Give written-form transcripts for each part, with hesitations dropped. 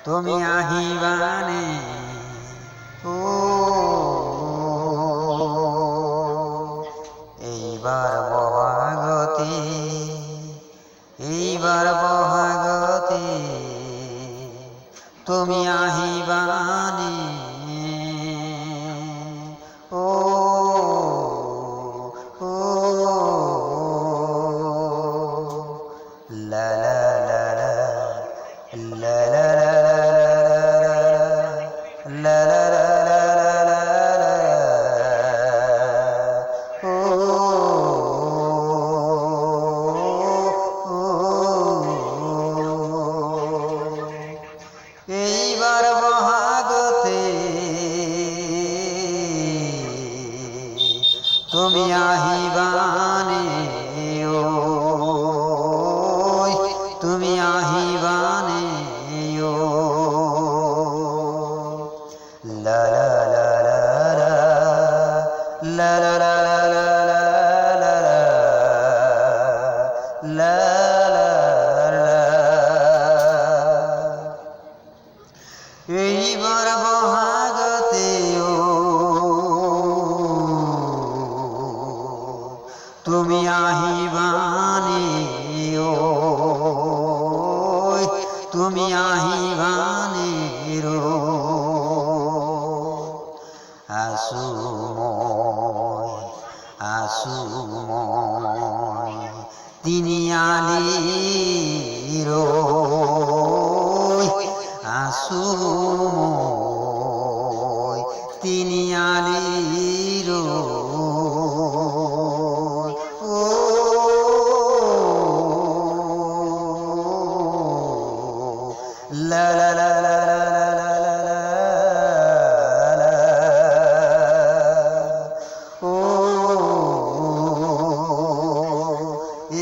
তুমি আহিবানে ও এইবার বহাগতে তুমি আহিবানে ও ও লা লা লা লা লা লা লা লা লা এইবার বহাগতে তুমি আহিবানে ও তুমি আহিবানে ও লা লা লা লা লা লা লা লা লা লা এইবার বহাগতে ও তুমি আহিবানে ও তুমি আহিবানে রো আশুময় তিনি আলির আশুময় তিনি আলির ও লা লা লা লা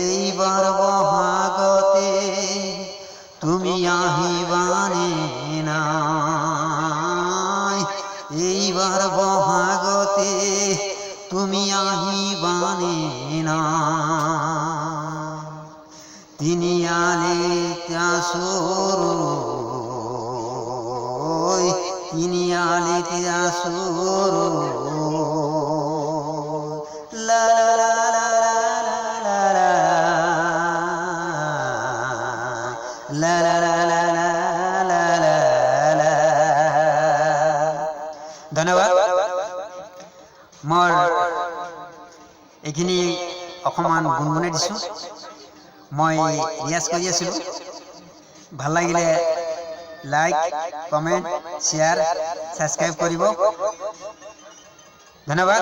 এইবার বহাগতে তুমি আহিবানে নাই এইবার বহাগতে তুমি আহিবানে না তিনি আলিতে আসুর তিনি আলিতে আসুর লা লা লা লা লা লা লা লা লা লা ধন্যবাদ মই এইখিনি অকণমান গুণগুণাই দিছোঁ মই ৰিয়াজ কৰি আছিলোঁ ভাল লাগিলে লাইক কমেণ্ট শ্বেয়াৰ ছাবস্ক্ৰাইব কৰিব ধন্যবাদ।